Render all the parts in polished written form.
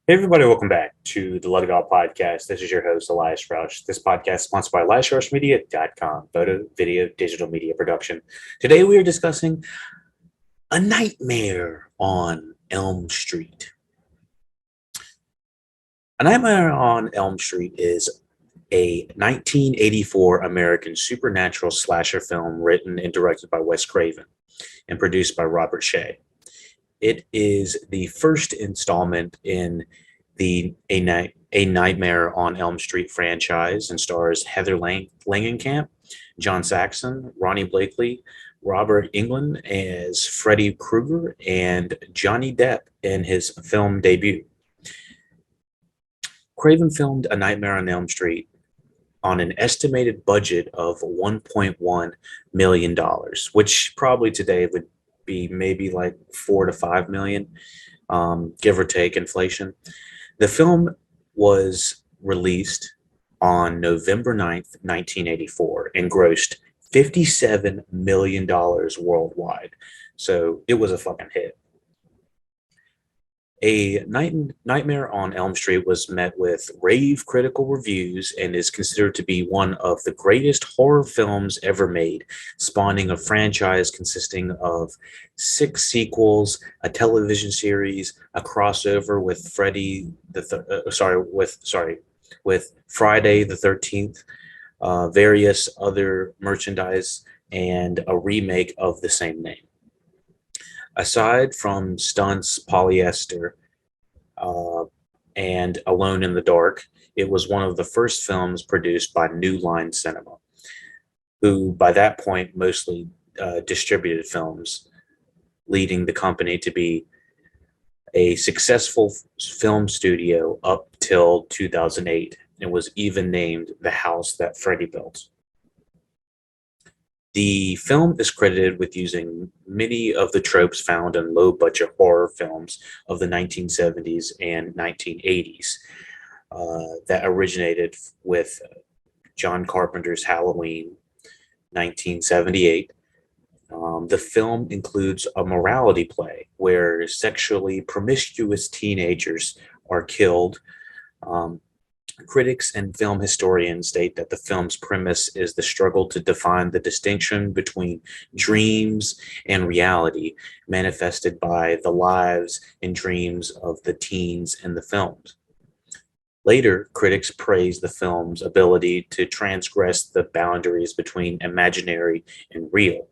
Hey everybody, welcome back to the LuckyDog podcast. This is your host, Elias Roush. This podcast is sponsored by EliasRoushMedia.com, photo, video, digital media production. Today we are discussing A Nightmare on Elm Street. A Nightmare on Elm Street is a 1984 American supernatural slasher film written and directed by Wes Craven and produced by Robert Shea. It is the first installment in the A Nightmare on Elm Street franchise and stars Heather Langenkamp, John Saxon, Ronnie Blakely, Robert Englund as Freddy Krueger, and Johnny Depp in his film debut. Craven filmed A Nightmare on Elm Street on an estimated budget of $1.1 million, which probably today would be maybe like 4 to 5 million, give or take inflation. The film was released on November 9th, 1984, and grossed $57 million worldwide. So it was a fucking hit. Nightmare on Elm Street was met with rave critical reviews and is considered to be one of the greatest horror films ever made, spawning a franchise consisting of 6 sequels, a television series, a crossover with with Friday the 13th, various other merchandise, and a remake of the same name. Aside from stunts, polyester, uh, and Alone in the Dark, it was one of the first films produced by New Line Cinema, who by that point mostly distributed films, leading the company to be a successful film studio up till 2008 and was even named the house that Freddy built. The film is credited with using many of the tropes found in low budget horror films of the 1970s and 1980s that originated with John Carpenter's Halloween 1978. The film includes a morality play where sexually promiscuous teenagers are killed. Um, Critics and film historians state that the film's premise is the struggle to define the distinction between dreams and reality, manifested by the lives and dreams of the teens in the films. Later, critics praised the film's ability to transgress the boundaries between imaginary and real,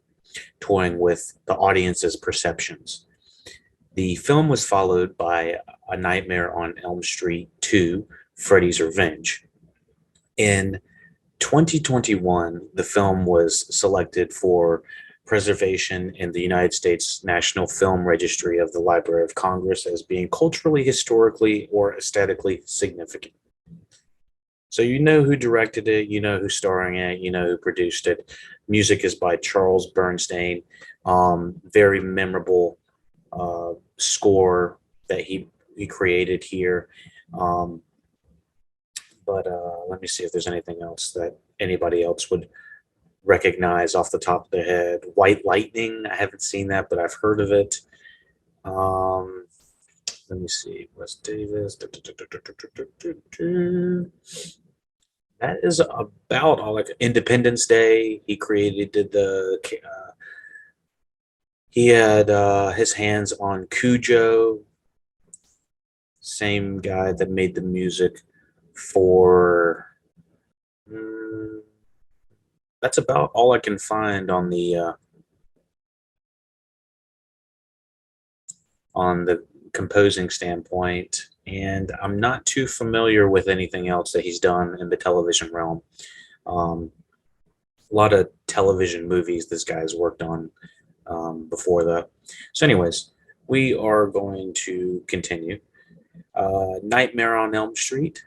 toying with the audience's perceptions. The film was followed by A Nightmare on Elm Street 2, Freddy's Revenge. In 2021, the film was selected for preservation in the United States National Film Registry of the Library of Congress as being culturally, historically, or aesthetically significant. So you know who directed it, you know who's starring in it, you know who produced it. Music is by Charles Bernstein. Very memorable score that he created here. Um, but let me see if there's anything else that anybody else would recognize off the top of their head. White Lightning, I haven't seen that, but I've heard of it. Um, Let me see. Wes Davis. That is about all. Like Independence Day, he created did the. He had his hands on Cujo, same guy that made the music for. mm, that's about all I can find on the composing standpoint, and I'm not too familiar with anything else that he's done in the television realm. Um, a lot of television movies this guy's worked on before that. So, anyways, we are going to continue. Nightmare on Elm Street.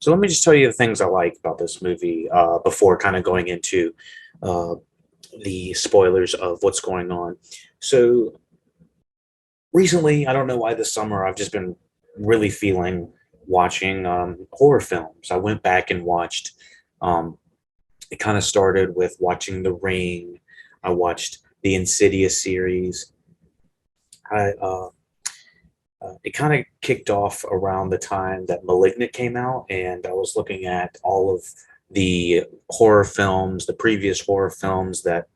So let me just tell you the things I like about this movie before kind of going into uh, the spoilers of what's going on. So recently, I don't know why this summer I've just been really feeling watching horror films. I went back and watched. Um, it kind of started with watching The Ring. I watched the Insidious series. I It kind of kicked off around the time that *Malignant* came out, and I was looking at all of the horror films, the previous horror films that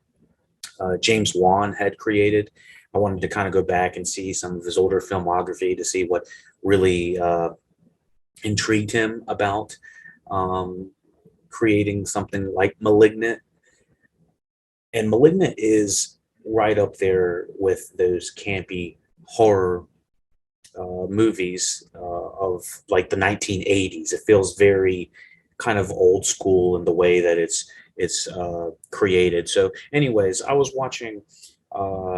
James Wan had created. I wanted to kind of go back and see some of his older filmography to see what really intrigued him about um, creating something like *Malignant*. And *Malignant* is right up there with those campy horror movies of like the 1980s. It feels very kind of old school in the way that it's created. So, anyways, I was watching.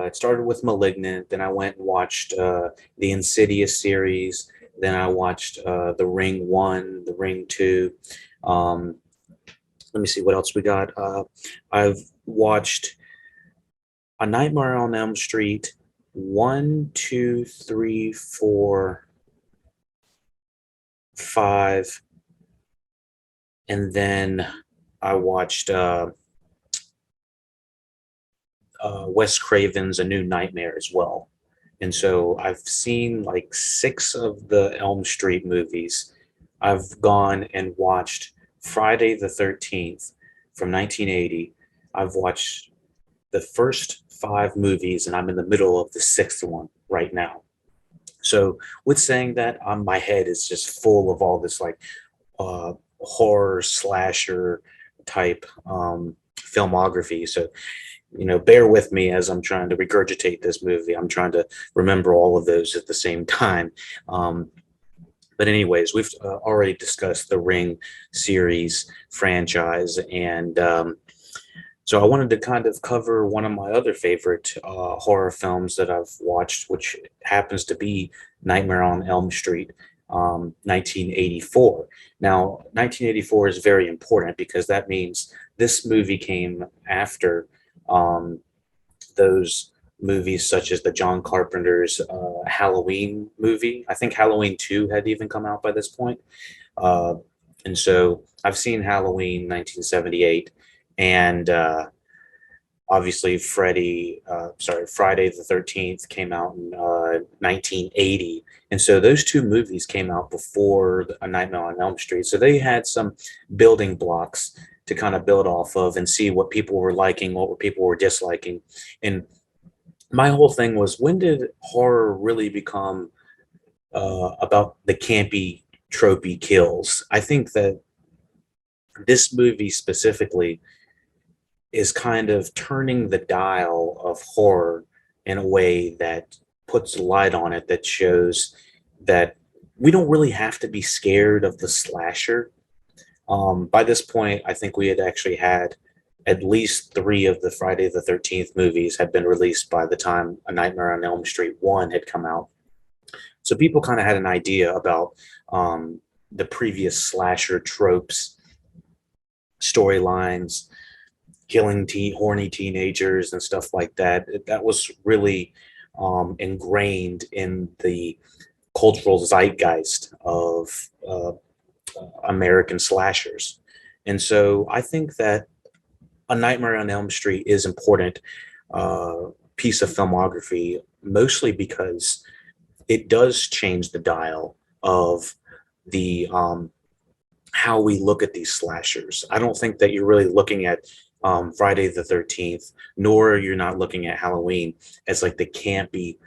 It started with *Malignant*, then I went and watched the *Insidious* series. Then I watched The Ring One, The Ring Two. Um, Let me see what else we got. I've watched A Nightmare on Elm Street, one, two, three, four, five, and then I watched Wes Craven's A New Nightmare as well. And so I've seen like six of the Elm Street movies. I've gone and watched Friday the 13th from 1980. I've watched the first five movies, and I'm in the middle of the sixth one right now. So, with saying that, my head is just full of all this like horror slasher type filmography. So, bear with me as I'm trying to regurgitate this movie. I'm trying to remember all of those at the same time. Um, but anyways, we've already discussed the Ring series franchise, and so I wanted to kind of cover one of my other favorite horror films that I've watched, which happens to be Nightmare on Elm Street, 1984. Now, 1984 is very important because that means this movie came after um, those movies such as the John Carpenter's Halloween movie. I think Halloween 2 had even come out by this point. Uh, and so I've seen Halloween 1978, and obviously Friday the 13th came out in 1980. And so those two movies came out before A Nightmare on Elm Street. So they had some building blocks to kind of build off of and see what people were liking, what people were disliking. And my whole thing was, when did horror really become about the campy, tropey kills? I think that this movie specifically is kind of turning the dial of horror in a way that puts light on it, that shows that we don't really have to be scared of the slasher. By this point, I think we had actually had at least three of the Friday the 13th movies had been released by the time A Nightmare on Elm Street 1 had come out. So people kind of had an idea about the previous slasher tropes, storylines, killing horny teenagers and stuff like that. That was really ingrained in the cultural zeitgeist of American slashers. And so I think that A Nightmare on Elm Street is important piece of filmography, mostly because it does change the dial of the how we look at these slashers. I don't think that you're really looking at Friday the 13th, nor you're not looking at Halloween as like the campy,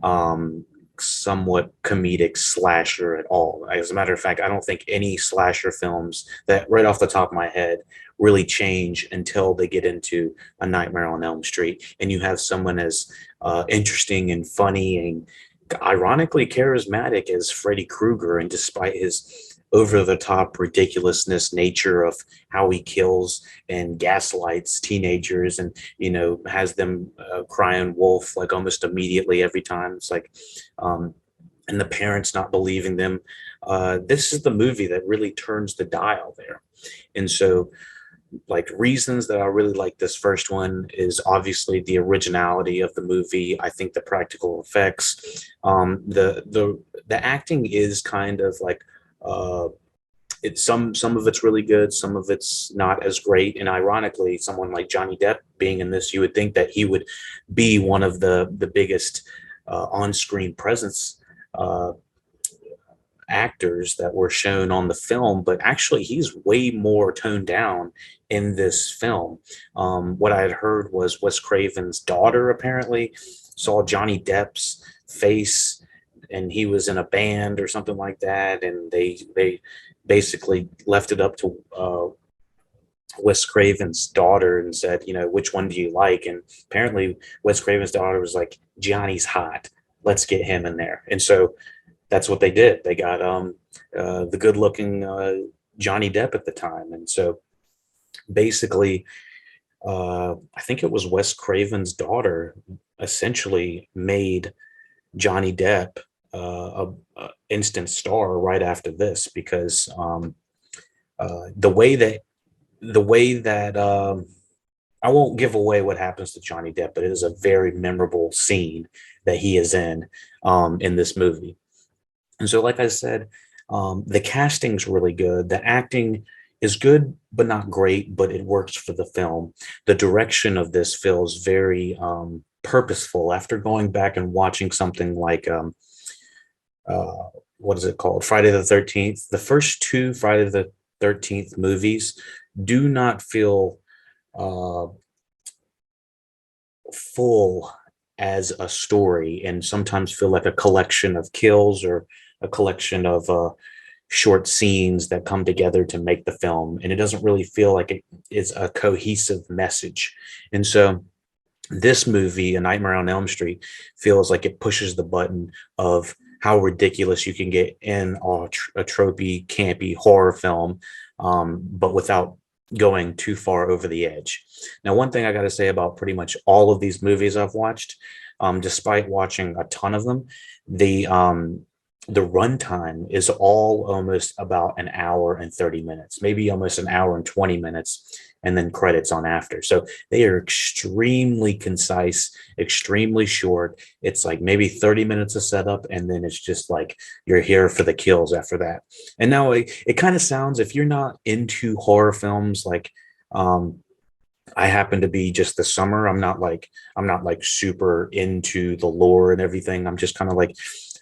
um, somewhat comedic slasher at all. As a matter of fact, I don't think any slasher films that, right off the top of my head, really change until they get into A Nightmare on Elm Street, and you have someone as interesting and funny and ironically charismatic as Freddy Krueger, and despite his over the top ridiculousness nature of how he kills and gaslights teenagers, and has them crying wolf like almost immediately every time. It's like um and the parents not believing them. This is the movie that really turns the dial there. And so, like, reasons that I really like this first one is obviously the originality of the movie. I think the practical effects, the acting is kind of like uh, it's some of it's really good, some of it's not as great. And ironically, someone like Johnny Depp being in this, you would think that he would be one of the biggest on-screen presence uh, actors that were shown on the film, but actually he's way more toned down in this film. What I had heard was Wes Craven's daughter apparently saw Johnny Depp's face, and he was in a band or something like that, and they basically left it up to Wes Craven's daughter and said, which one do you like? And apparently Wes Craven's daughter was like, Johnny's hot. Let's get him in there. And so that's what they did. They got the good looking Johnny Depp at the time. And so basically, I think it was Wes Craven's daughter essentially made Johnny Depp a instant star right after this, because the way that I won't give away what happens to Johnny Depp, but it is a very memorable scene that he is in this movie. And so, like I said, the casting's really good. The acting is good, but not great, but it works for the film. The direction of this feels very purposeful. After going back and watching something like, what is it called? Friday the 13th. The first two Friday the 13th movies do not feel uh, full as a story, and sometimes feel like a collection of kills or a collection of short scenes that come together to make the film. And it doesn't really feel like it is a cohesive message. And so this movie, A Nightmare on Elm Street, feels like it pushes the button of how ridiculous you can get in a tropey, campy horror film, but without going too far over the edge. Now, one thing I got to say about pretty much all of these movies I've watched, despite watching a ton of them, the runtime is all almost about an hour and 30 minutes, maybe almost an hour and 20 minutes, and then credits on after. So they are extremely concise, extremely short. It's like maybe 30 minutes of setup, and then it's just like you're here for the kills after that. And now it kind of sounds, if you're not into horror films, like I happen to be just the summer. I'm not like super into the lore and everything. I'm just kind of like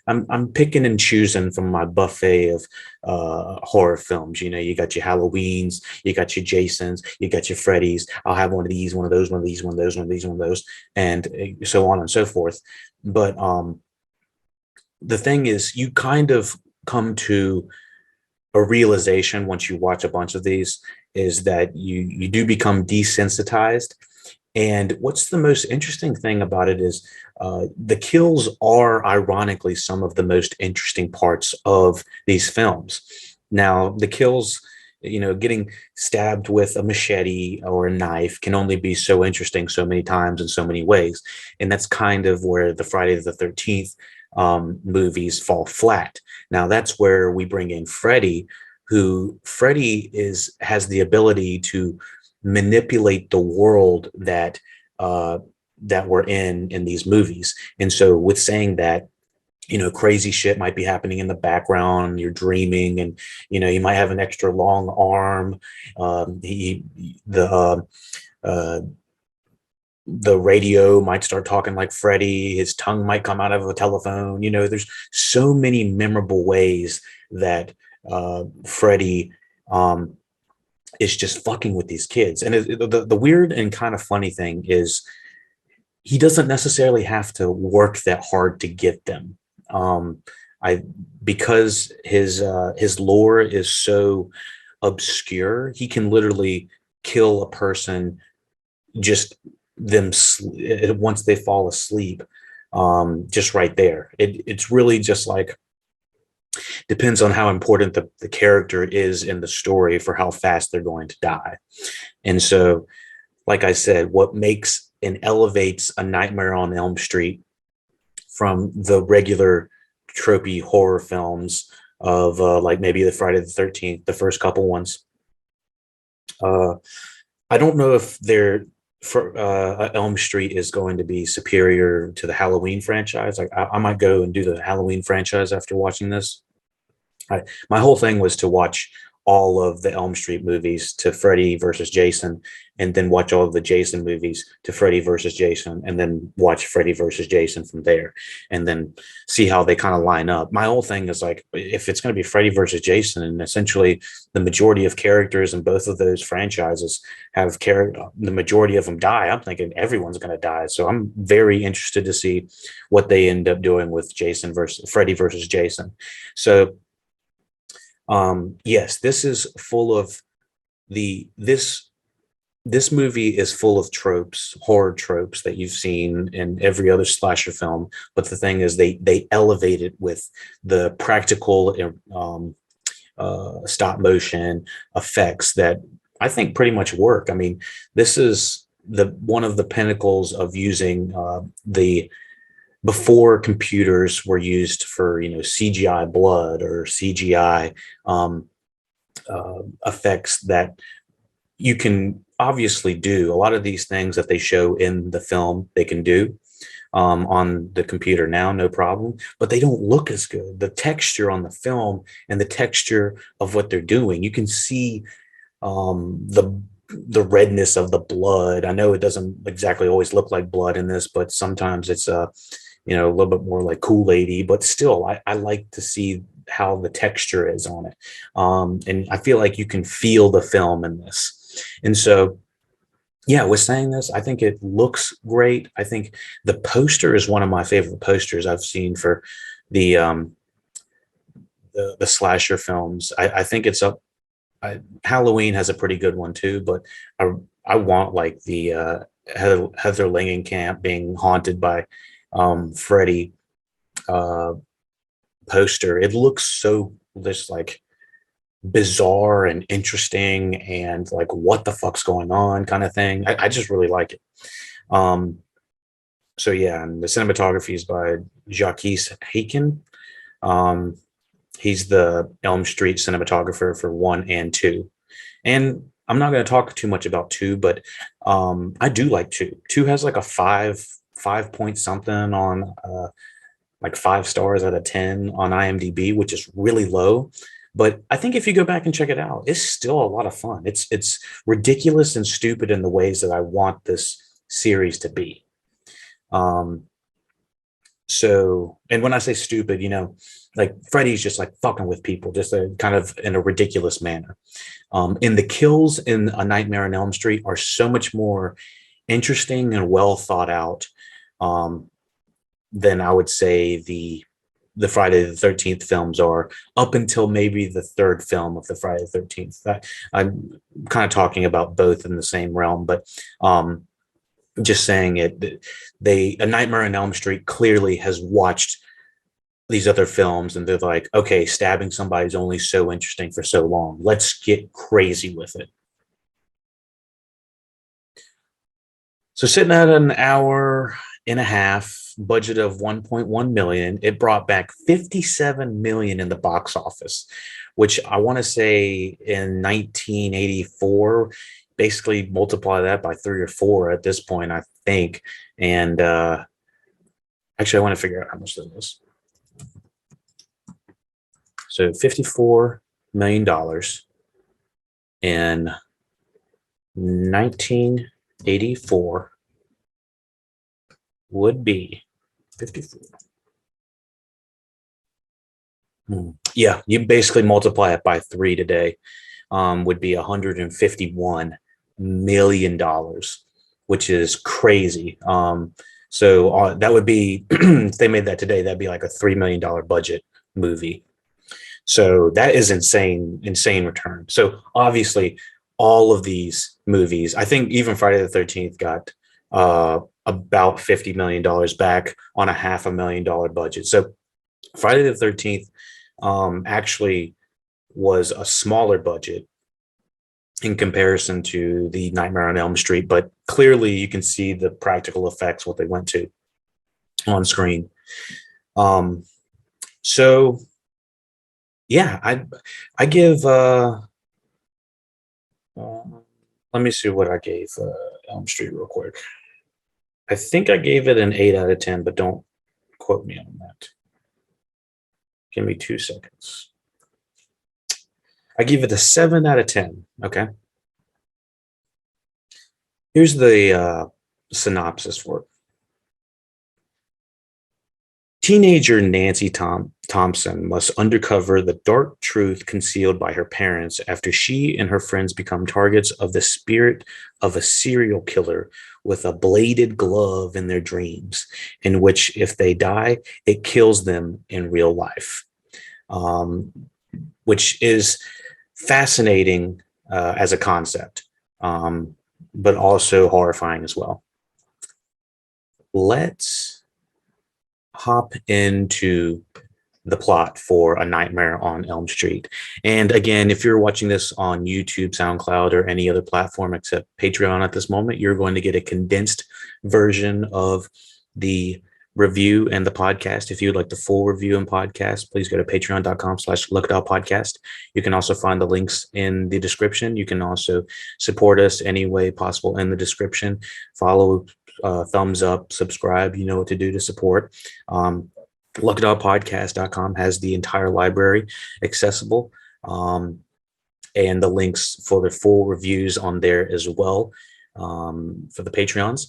I'm picking and choosing from my buffet of horror films. You got your Halloweens, you got your Jasons, you got your Freddys. I'll have one of these, one of those, one of these, one of those, one of these, one of those, and so on and so forth. But the thing is, you kind of come to a realization once you watch a bunch of these, is that you do become desensitized. And what's the most interesting thing about it is the kills are ironically some of the most interesting parts of these films. Now, the kills, getting stabbed with a machete or a knife can only be so interesting so many times in so many ways. And that's kind of where the Friday the 13th movies fall flat. Now, that's where we bring in Freddy, who has the ability to manipulate the world that we're in these movies. And so with saying that, crazy shit might be happening in the background, you're dreaming, and you might have an extra long arm. The radio might start talking like Freddy, his tongue might come out of a telephone. There's so many memorable ways that Freddy is just fucking with these kids. And the weird and kind of funny thing is, he doesn't necessarily have to work that hard to get them. I Because his lore is so obscure, he can literally kill a person just once they fall asleep, just right there. It's really just like, depends on how important the character is in the story for how fast they're going to die. And so, like I said, what makes and elevates A Nightmare on Elm Street from the regular tropey horror films of like maybe the Friday the 13th, the first couple ones. I don't know if Elm Street is going to be superior to the Halloween franchise. I might go and do the Halloween franchise after watching this. My whole thing was to watch all of the Elm Street movies to Freddy versus Jason, and then watch all of the Jason movies to Freddy versus Jason, and then watch Freddy versus Jason from there, and then see how they kind of line up. My whole thing is like, if it's going to be Freddy versus Jason, and essentially the majority of characters in both of those franchises have the majority of them die, I'm thinking everyone's going to die. So I'm very interested to see what they end up doing with Jason versus Freddy versus Jason. So yes, this is full of the this movie is full of tropes, horror tropes that you've seen in every other slasher film. But the thing is, they elevate it with the practical stop motion effects that I think pretty much work. I mean, this is the one of the pinnacles of using the before computers were used for, CGI blood or CGI effects that you can obviously do. A lot of these things that they show in the film, they can do on the computer now, no problem, but they don't look as good. The texture on the film and the texture of what they're doing, you can see the redness of the blood. I know it doesn't exactly always look like blood in this, but sometimes it's a little bit more like Kool-Aid-y, but still, I like to see how the texture is on it. And I feel like you can feel the film in this. And so, yeah, with saying this, I think it looks great. I think the poster is one of my favorite posters I've seen for the the slasher films. I think it's up. Halloween has a pretty good one too, but I I want like the Heather Langenkamp being haunted by Freddy uh, poster. It looks so just like bizarre and interesting and like what the fuck's going on kind of thing. I just really like it. Um, so yeah, and the cinematography is by Jacques Haken. Um, he's the Elm Street cinematographer for one and two. And I'm not going to talk too much about two, but I do like two. Two has like a five point something on like 5 stars out of 10 on IMDb, which is really low. But I think if you go back and check it out, it's still a lot of fun. It's ridiculous and stupid in the ways that I want this series to be. Um, so, and when I say stupid, like Freddy's just like fucking with people, just kind of in a ridiculous manner. And the kills in A Nightmare on Elm Street are so much more interesting and well thought out um, than I would say the Friday the 13th films are, up until maybe the third film of the Friday the 13th. I'm kind of talking about both in the same realm, but just saying A Nightmare on Elm Street clearly has watched these other films and they're like, okay, stabbing somebody is only so interesting for so long. Let's get crazy with it. So sitting at an hour and a half, budget of 1.1 million, it brought back 57 million in the box office, which I want to say in 1984, basically multiply that by 3 or 4 at this point, I think. And actually, I want to figure out how much that is. So $54 million in 1984 would be 54. Yeah, you basically multiply it by 3 today, would be $151 million, which is crazy. So that would be, if they made that today, that'd be like a $3 million budget movie. So that is insane return. So obviously, all of these movies, I think even Friday the 13th got about $50 million back on a $500,000 budget. So Friday the 13th actually was a smaller budget in comparison to the Nightmare on Elm Street, but clearly you can see the practical effects, what they went to on screen. So yeah, I give let me see what I gave Elm Street real quick. I think I gave it an 8 out of 10, but don't quote me on that. Give me 2 seconds. I give it a 7 out of 10. Okay. Here's the synopsis for it. Teenager Nancy Thompson must uncover the dark truth concealed by her parents after she and her friends become targets of the spirit of a serial killer with a bladed glove in their dreams, in which, if they die, it kills them in real life. Um, which is fascinating as a concept, but also horrifying as well. Let's hop into the plot for A Nightmare on Elm Street. And again, if you're watching this on YouTube, SoundCloud, or any other platform except Patreon at this moment, you're going to get a condensed version of the review and the podcast. If you would like the full review and podcast, please go to patreon.com/LuckyDog podcast. You can also find the links in the description. You can also support us any way possible in the description. Follow, thumbs up, subscribe. You know what to do to support. LuckyDogPodcast.com has the entire library accessible, and the links for the full reviews on there as well, for the Patreons.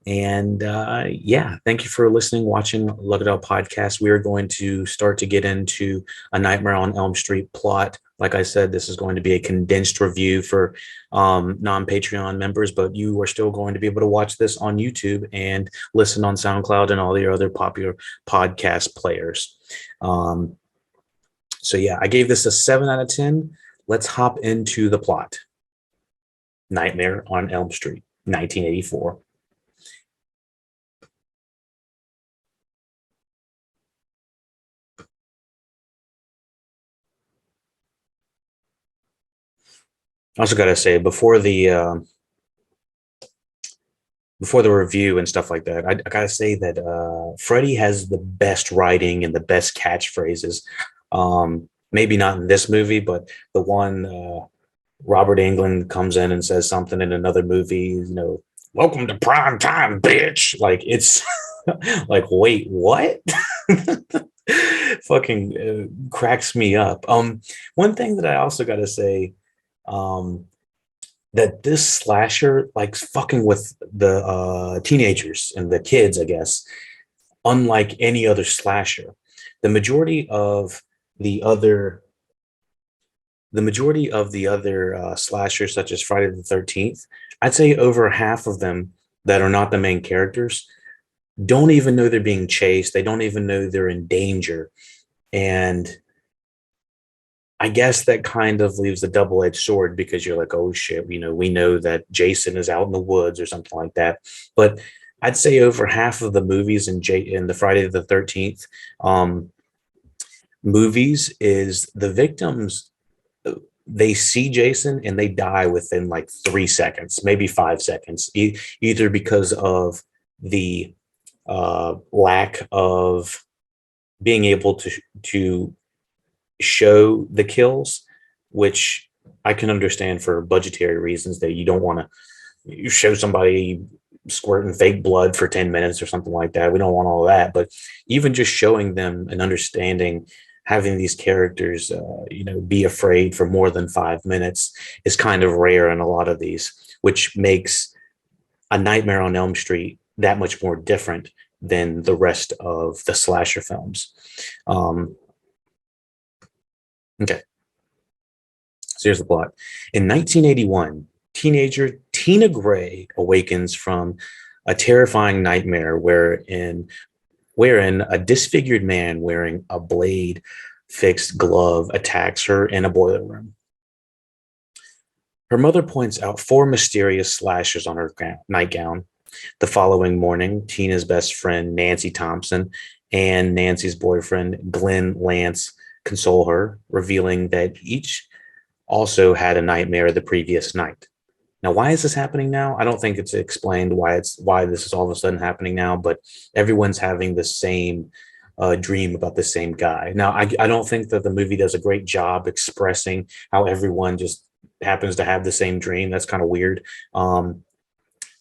And yeah, thank you for listening, watching Luck It Out Podcast. We are going to start to get into A Nightmare on Elm Street plot. Like I said, this is going to be a condensed review for non-Patreon members, but you are still going to be able to watch this on YouTube and listen on SoundCloud and all the other popular podcast players. So yeah, I gave this a 7 out of 10. Let's hop into the plot. Nightmare on Elm Street, 1984. I also got to say before the review and stuff like that, I gotta say that Freddie has the best writing and the best catchphrases. Maybe not in this movie, but the one Robert Englund comes in and says something in another movie, welcome to prime time, bitch. Like it's like, wait, what? Fucking cracks me up. One thing that I also gotta say, um, that this slasher likes fucking with the teenagers and the kids, I guess, unlike any other slasher. The majority of the other slashers, such as Friday the 13th, I'd say over half of them that are not the main characters don't even know they're being chased. They don't even know they're in danger. And I guess that kind of leaves a double-edged sword, because you're like, oh shit, we know that Jason is out in the woods or something like that. But I'd say over half of the movies in the Friday the 13th movies is the victims. They see Jason and they die within like 3 seconds, maybe 5 seconds, either because of the lack of being able to show the kills, which I can understand for budgetary reasons, that you don't want to show somebody squirting fake blood for 10 minutes or something like that. We don't want all of that. But even just showing them and understanding, having these characters, be afraid for more than 5 minutes is kind of rare in a lot of these, which makes A Nightmare on Elm Street that much more different than the rest of the slasher films. Okay, so here's the plot. In 1981, teenager Tina Gray awakens from a terrifying nightmare wherein a disfigured man wearing a blade fixed glove attacks her in a boiler room. Her mother points out 4 mysterious slashes on her nightgown. The following morning, Tina's best friend, Nancy Thompson, and Nancy's boyfriend, Glenn Lance, console her, revealing that each also had a nightmare the previous night. Now, why is this happening now? I don't think it's explained why this is all of a sudden happening now, but everyone's having the same dream about the same guy. Now, I don't think that the movie does a great job expressing how everyone just happens to have the same dream. That's kind of weird.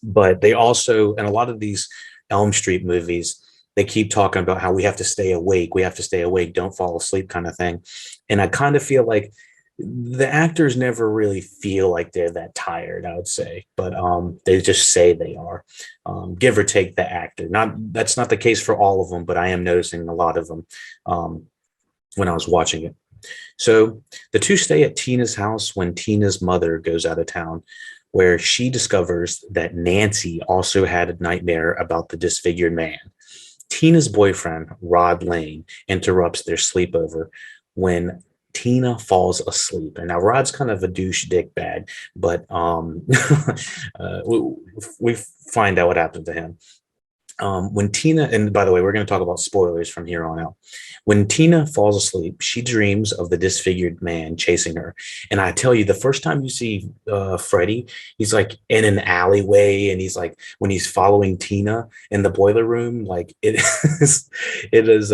But they also, in a lot of these Elm Street movies, they keep talking about how we have to stay awake. We have to stay awake. Don't fall asleep, kind of thing. And I kind of feel like The actors never really feel like they're that tired, I would say, but they just say they are, give or take the actor. Not That's not the case for all of them, but I am noticing a lot of them um, when I was watching it. So the two stay at Tina's house when Tina's mother goes out of town, where she discovers that Nancy also had a nightmare about the disfigured man. Tina's boyfriend, Rod Lane, interrupts their sleepover when Tina falls asleep. And now Rod's kind of a douche dick bag, but we find out what happened to him. When Tina, and by the way, we're going to talk about spoilers from here on out. When Tina falls asleep, she dreams of the disfigured man chasing her. And I tell you, the first time you see Freddy, he's like in an alleyway, and he's like when he's following Tina in the boiler room, like it is, it is.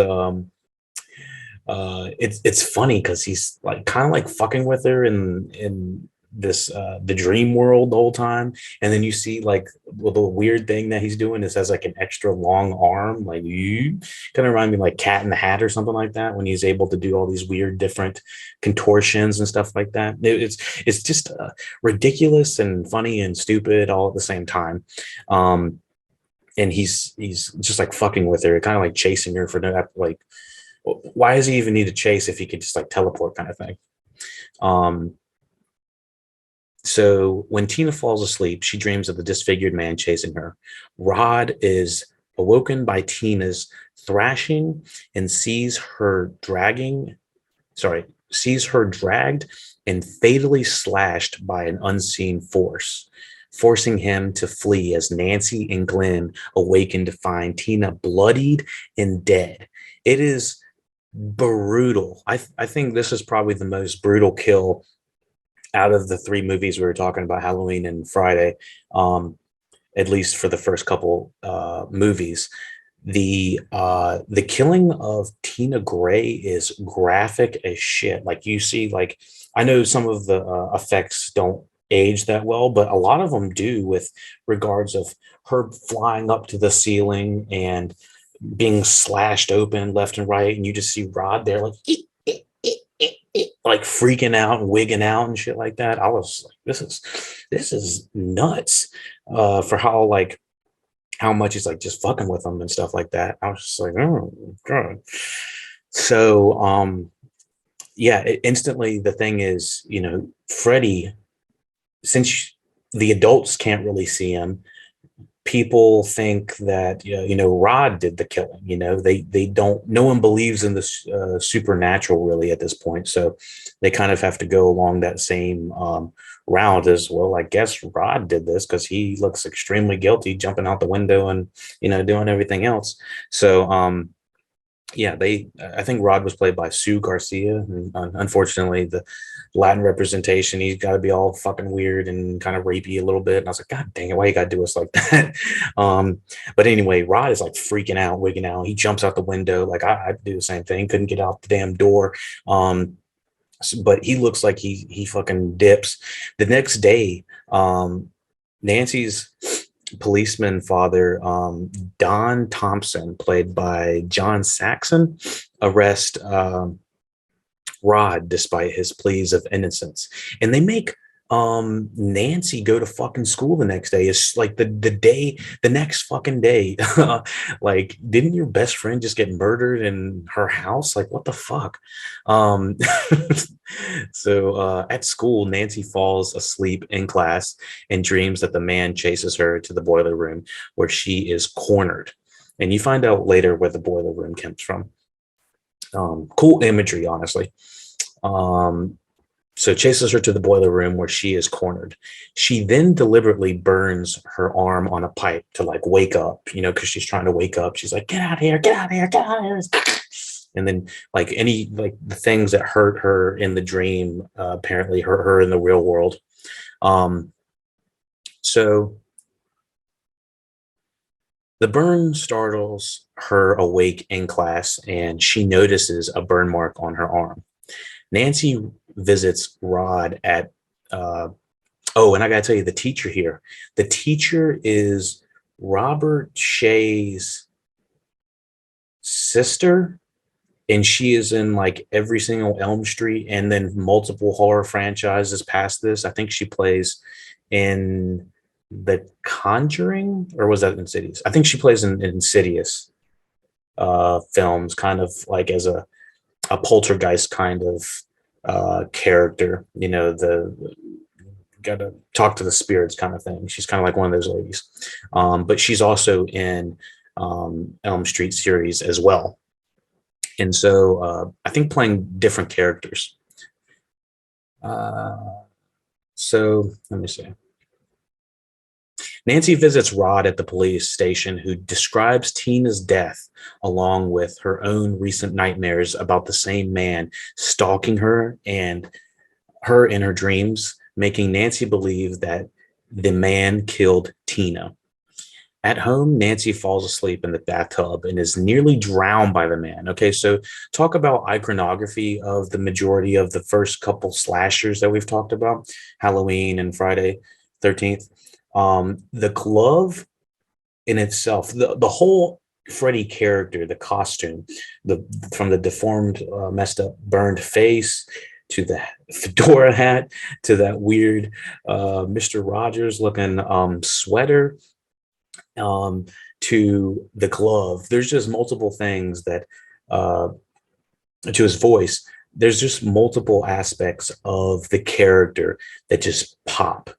It's funny because he's like kind of like fucking with her in this the dream world the whole time, and then you see like, well, the weird thing that he's doing is has like an extra long arm, like you kind of remind me like Cat in the Hat or something like that, when he's able to do all these weird different contortions and stuff like that. It's just ridiculous and funny and stupid all at the same time. And he's just like fucking with her, kind of like chasing her for no, like, why does he even need to chase if he could just like teleport, kind of thing? Um, so when Tina falls asleep, she dreams of the disfigured man chasing her. Rod is awoken by Tina's thrashing and sees her dragged and fatally slashed by an unseen force, forcing him to flee as Nancy and Glenn awaken to find Tina bloodied and dead. It is brutal. I think this is probably the most brutal kill out of the three movies we were talking about, Halloween and Friday, um, at least for the first couple movies. The killing of Tina Gray is graphic as shit. Like you see, like I know some of the effects don't age that well, but a lot of them do, with regards of her flying up to the ceiling and being slashed open left and right, and you just see Rod there like like freaking out and wigging out and shit like that. I was like, this is nuts. For how like how much he's like just fucking with them and stuff like that. I was just like, oh god. So yeah, instantly the thing is, Freddy, since the adults can't really see him, people think that Rod did the killing. They don't. No one believes in this supernatural really at this point, so they kind of have to go along that same route as well. I guess Rod did this because he looks extremely guilty, jumping out the window and doing everything else. So yeah, I think Rod was played by Sue Garcia. And, unfortunately, the Latin representation, he's got to be all fucking weird and kind of rapey a little bit. And I was like, God dang it, why you got to do us like that? But anyway, Rod is like freaking out, wigging out. He jumps out the window. Like I do the same thing. Couldn't get out the damn door. But he looks like he fucking dips. The next day, Nancy's policeman father, Don Thompson, played by John Saxon, arrest Rod despite his pleas of innocence. And they make Nancy go to fucking school the next day. It's like the next fucking day. Like, didn't your best friend just get murdered in her house? Like, what the fuck? Um so at school, Nancy falls asleep in class and dreams that the man chases her to the boiler room where she is cornered. And you find out later where the boiler room comes from. Cool imagery, honestly. Um, so chases her to the boiler room where she is cornered. She then deliberately burns her arm on a pipe to like wake up, because she's trying to wake up. She's like, get out of here, get out of here, get out of here. And then like the things that hurt her in the dream apparently hurt her in the real world. So the burn startles her awake in class, and she notices a burn mark on her arm. Nancy visits Rod at, and I got to tell you, the teacher here, the teacher is Robert Shea's sister. and she is in like every single Elm Street and then multiple horror franchises past this. I think she plays in The Conjuring, or was that Insidious? I think she plays in Insidious films, kind of like as a poltergeist kind of character. You know, the gotta talk to the spirits kind of thing. She's kind of like one of those ladies. But she's also in Elm Street series as well. And so I think playing different characters. Uh, so let me see. Nancy visits Rod at the police station, who describes Tina's death along with her own recent nightmares about the same man stalking her and her in her dreams, making Nancy believe that the man killed Tina. At home, Nancy falls asleep in the bathtub and is nearly drowned by the man. Okay, so talk about iconography of the majority of the first couple slashers that we've talked about, Halloween and Friday 13th. The glove in itself, the whole Freddy character, the costume, the from the deformed, messed up, burned face to the fedora hat to that weird Mr. Rogers looking sweater, um, to the glove. There's just multiple things that uh, to his voice. There's just multiple aspects of the character that just pop.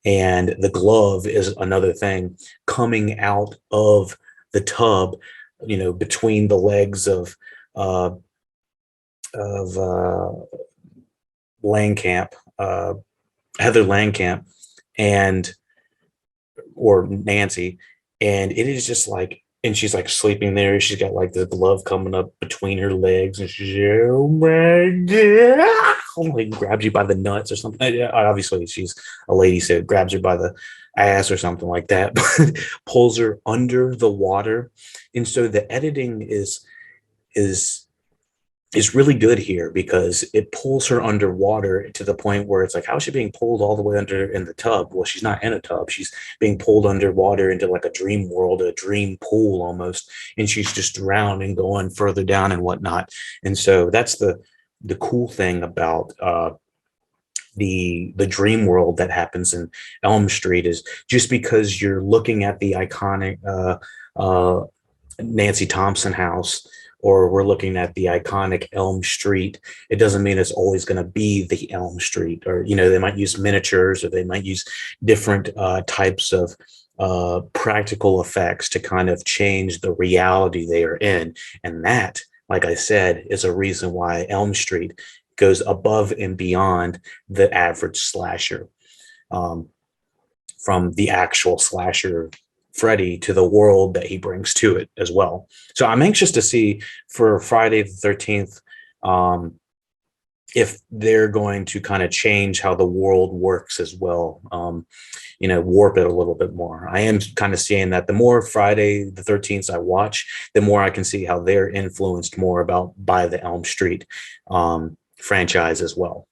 And the glove is another thing coming out of the tub, you know, between the legs uh, of Langkamp, Heather Langkamp, and or Nancy, and it is just like, and she's like sleeping there. She's got like the glove coming up between her legs, and she's oh my god, like grabs you by the nuts or something. Yeah, obviously, she's a lady, so it grabs her by the ass or something like that, but pulls her under the water, and so the editing is is really good here because it pulls her underwater to the point where it's like, how is she being pulled all the way under in the tub? Well, she's not in a tub. She's being pulled underwater into like a dream world, a dream pool almost, and she's just drowning, going further down and whatnot. And so that's the cool thing about the dream world that happens in Elm Street is just because you're looking at the iconic uh, Nancy Thompson house, or we're looking at the iconic Elm Street, it doesn't mean it's always going to be the Elm Street. Or, you know, they might use miniatures, or they might use different types of practical effects to kind of change the reality they are in. And that, like I said, is a reason why Elm Street goes above and beyond the average slasher. Um, from the actual slasher Freddy to the world that he brings to it as well. So I'm anxious to see for Friday the 13th if they're going to kind of change how the world works as well. You know, warp it a little bit more. I am kind of seeing that the more Friday the 13th I watch, the more I can see how they're influenced more about by the Elm Street franchise as well.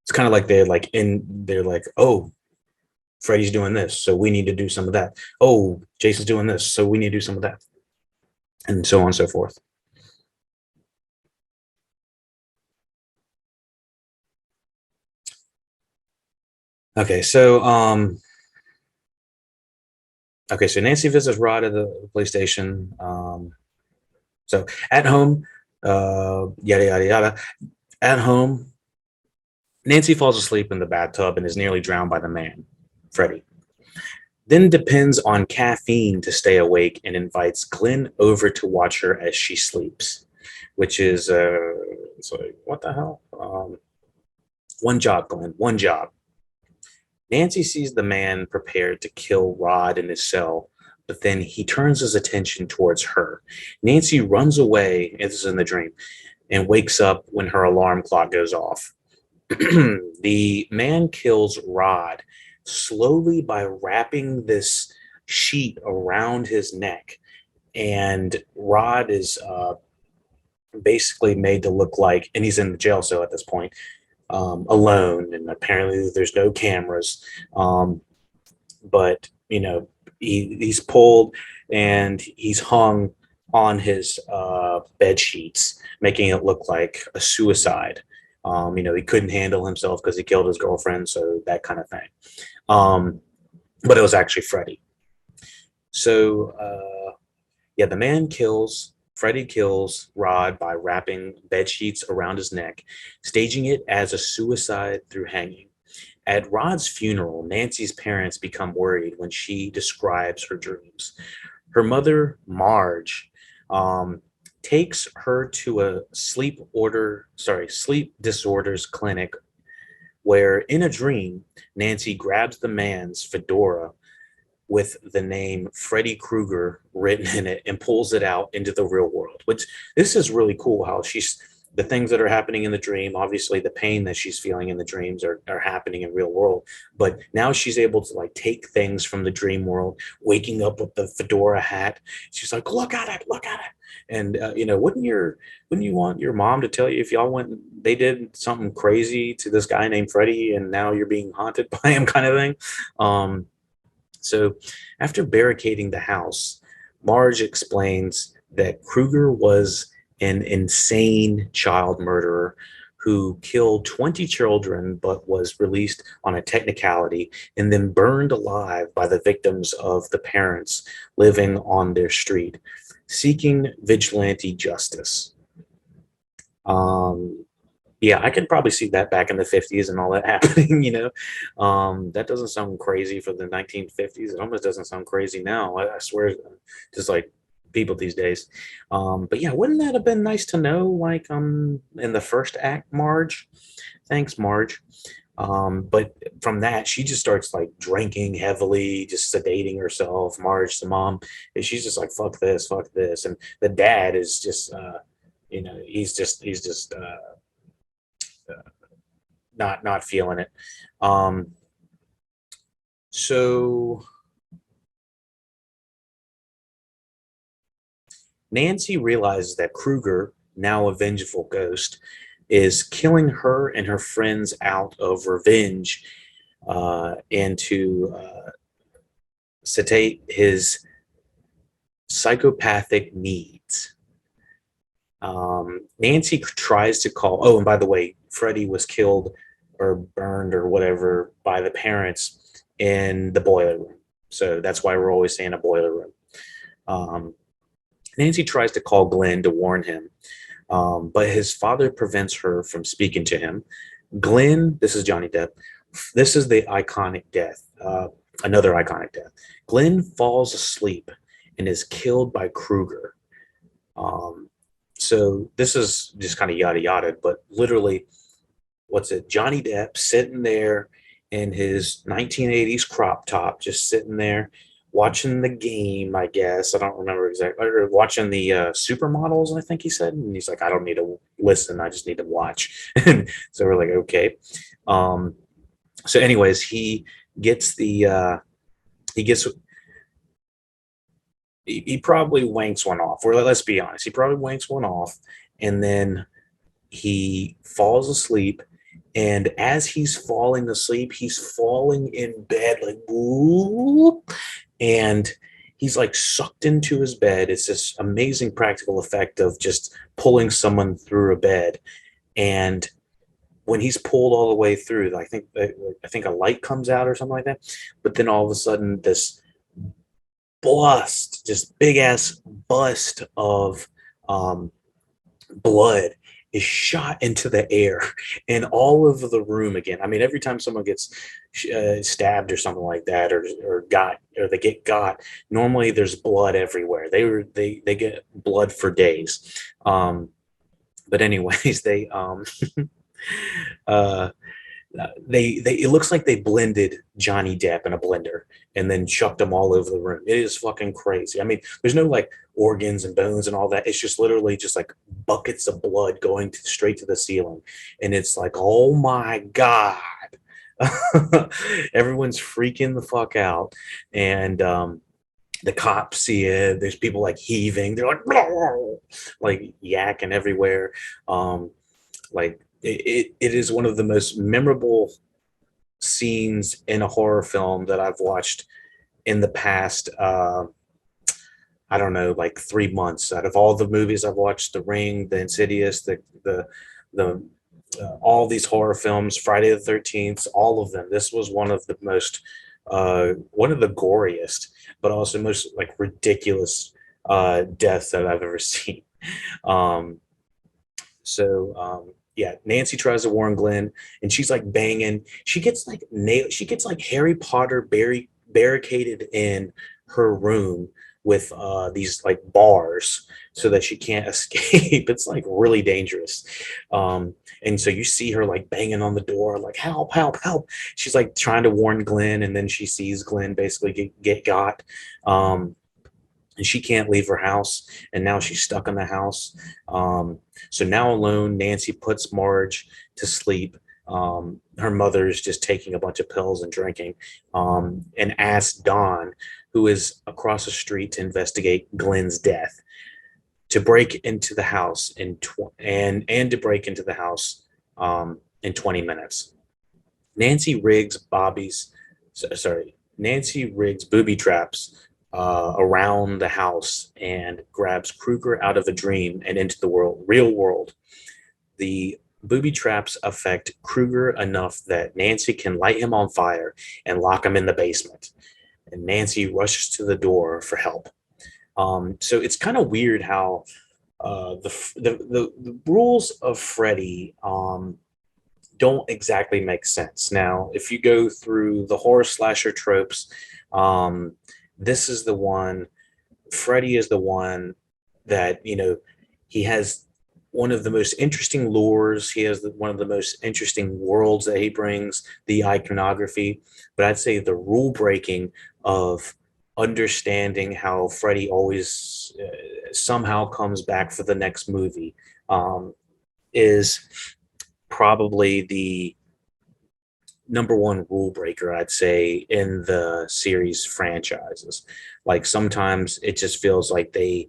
It's kind of like they're like, oh, Freddy's doing this, so we need to do some of that. Oh, Jason's doing this, so we need to do some of that, and so on and so forth. Okay, so so Nancy visits Rod at the police station. So at home, yada yada yada. At home, Nancy falls asleep in the bathtub and is nearly drowned by the man, Freddy. Then depends on caffeine to stay awake and invites Glenn over to watch her as she sleeps, which is it's like, what the hell? One job, Glenn, one job. Nancy sees the man prepared to kill Rod in his cell, but then he turns his attention towards her. Nancy runs away, this is in the dream, and wakes up when her alarm clock goes off. The man kills Rod slowly by wrapping this sheet around his neck. And Rod is basically made to look like, and he's in the jail cell at this point, alone. And apparently there's no cameras. But, you know, he's pulled and he's hung on his bed sheets, making it look like a suicide. He couldn't handle himself because he killed his girlfriend, so that kind of thing. Um, but it was actually Freddy. So yeah, Freddy kills Rod by wrapping bed sheets around his neck, staging it as a suicide through hanging. At Rod's funeral, Nancy's parents become worried when she describes her dreams. Her mother, Marge, um, takes her to a sleep disorders clinic where, in a dream, Nancy grabs the man's fedora with the name Freddy Krueger written in it and pulls it out into the real world. Which this is really cool how she's the things that are happening in the dream, obviously the pain that she's feeling in the dreams are happening in real world. But now she's able to like take things from the dream world, waking up with the fedora hat. She's like, look at it, look at it. And wouldn't you want your mom to tell you if y'all went they did something crazy to this guy named Freddy and now you're being haunted by him kind of thing? So after barricading the house, Marge explains that Krueger was an insane child murderer who killed 20 children but was released on a technicality and then burned alive by the victims of the parents living on their street, seeking vigilante justice. Um, yeah, I could probably see that back in the 50s and all that happening, That doesn't sound crazy for the 1950s. It almost doesn't sound crazy now. I swear, just like people these days. But yeah, wouldn't that have been nice to know, like, in the first act, Marge? Thanks, Marge. But from that, she just starts like drinking heavily, just sedating herself. Marge, the mom, and she's just like, fuck this. And the dad is just, he's just not feeling it. Um, so Nancy realizes that Krueger, now a vengeful ghost, is killing her and her friends out of revenge and to satiate his psychopathic needs. Nancy tries to call. Oh, and by the way, Freddy was killed or burned or whatever by the parents in the boiler room. So that's why we're always saying a boiler room. Um, Nancy tries to call Glenn to warn him, but his father prevents her from speaking to him. Glenn, this is Johnny Depp. This is the iconic death, another iconic death. Glenn falls asleep and is killed by Krueger. So this is just kind of yada yada, but literally, what's it? Johnny Depp sitting there in his 1980s crop top, just sitting there watching the game, I guess. I don't remember exactly. Or watching the supermodels, I think he said. And he's like, I don't need to listen. I just need to watch. And so we're like, okay. So anyways, gets the, he gets, he probably wanks one off. Or let's be honest, he probably wanks one off. And then he falls asleep. And as he's falling asleep, he's falling in bed like, whoop, and he's like sucked into his bed. It's this amazing practical effect of just pulling someone through a bed. And when he's pulled all the way through, I think a light comes out or something like that. But then all of a sudden, this just big ass bust of blood is shot into the air and all over the room again. I mean, every time someone gets stabbed or something like that, or they get got, normally there's blood everywhere. They get blood for days. But anyways, uh, they it looks like they blended Johnny Depp in a blender and then chucked them all over the room. It is fucking crazy. I mean, there's no like organs and bones and all that. It's just literally just like buckets of blood going straight to the ceiling, and it's like, oh my god. Everyone's freaking the fuck out, and the cops see it. There's people like heaving. They're like, like yakking everywhere. Like it is one of the most memorable scenes in a horror film that I've watched in the past I don't know, like 3 months. Out of all the movies I've watched, The Ring, The Insidious, the all these horror films, Friday the 13th, all of them. This was one of the most, one of the goriest, but also most like ridiculous deaths that I've ever seen. Um, yeah, Nancy tries to warn Glenn, and she's like banging. She gets like nailed. She gets like Harry Potter barricaded in her room with these like bars so that she can't escape. It's like really dangerous. And so you see her like banging on the door, like help, help, help. She's like trying to warn Glenn, and then she sees Glenn basically get got. Um, and she can't leave her house, and now she's stuck in the house. So now alone, Nancy puts Marge to sleep. Her mother is just taking a bunch of pills and drinking, and asks Don, who is across the street, to investigate Glenn's death, to break into the house and to break into the house in 20 minutes. Nancy rigs Bobby's, sorry, Nancy rigs booby traps around the house and grabs Kruger out of a dream and into the real world. The booby traps affect Kruger enough that Nancy can light him on fire and lock him in the basement. And Nancy rushes to the door for help. So it's kind of weird how the rules of Freddy don't exactly make sense. Now, if you go through the horror slasher tropes, um, this is the one. Freddy is the one that, he has one of the most interesting lures. He has one of the most interesting worlds that he brings, the iconography. But I'd say the rule breaking of understanding how Freddy always somehow comes back for the next movie is probably the number one rule breaker, I'd say, in the series franchises. Like sometimes it just feels like they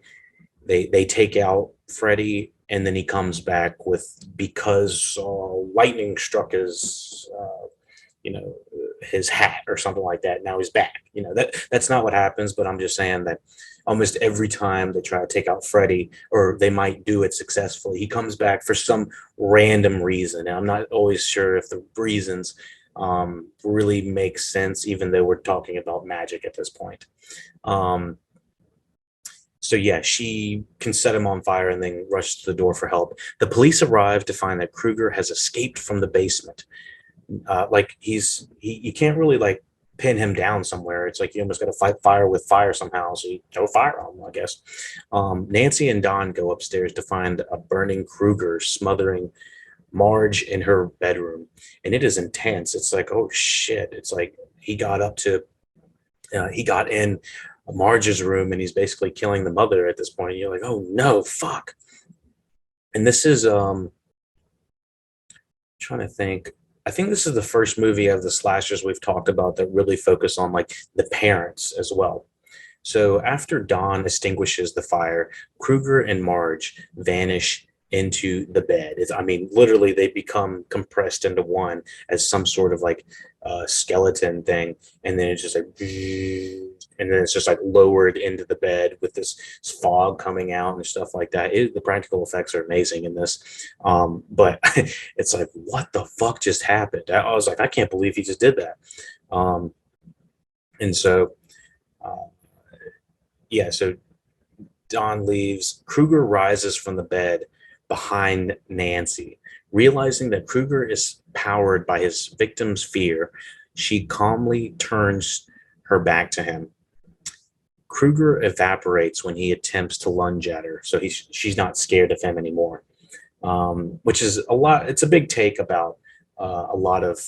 take out Freddy and then he comes back with, because lightning struck his you know his hat or something like that. Now he's back. That's not what happens, but I'm just saying that almost every time they try to take out Freddy, or they might do it successfully, he comes back for some random reason. And I'm not always sure if the reasons really make sense, even though we're talking about magic at this point. Um, so yeah, she can set him on fire and then rush to the door for help. The police arrive to find that Kruger has escaped from the basement. Like you can't really like pin him down somewhere. It's like you almost got to fight fire with fire somehow. So you throw fire on him, I guess. Nancy and Don go upstairs to find a burning Kruger smothering Marge in her bedroom, and it is intense. It's like, oh shit! It's like he got in Marge's room, and he's basically killing the mother at this point. You're like, oh no, fuck! And this is trying to think. I think this is the first movie of the slashers we've talked about that really focus on like the parents as well. So after Dawn extinguishes the fire, Kruger and Marge vanish into the bed. I mean, literally, they become compressed into one as some sort of like skeleton thing, and then it's just like, and then it's just like lowered into the bed with this fog coming out and stuff like that. The practical effects are amazing in this, but it's like, what the fuck just happened? I was like, I can't believe he just did that. Um, and so. Uh, yeah, so Don leaves. Kruger rises from the bed behind Nancy. Realizing that Kruger is powered by his victim's fear, she calmly turns her back to him. Kruger evaporates when he attempts to lunge at her, so she's not scared of him anymore. Which is a lot. It's a big take about a lot of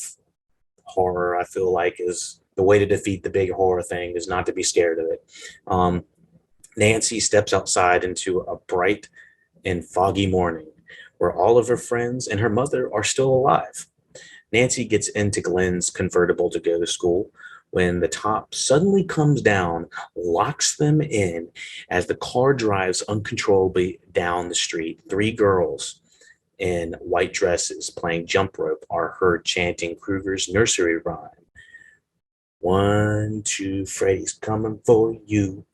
horror. I feel like is the way to defeat the big horror thing is not to be scared of it. Um, Nancy steps outside into a bright and foggy morning where all of her friends and her mother are still alive. Nancy gets into Glenn's convertible to go to school when the top suddenly comes down, locks them in as the car drives uncontrollably down the street. Three girls in white dresses playing jump rope are heard chanting Kruger's nursery rhyme. 1, 2, Freddy's coming for you.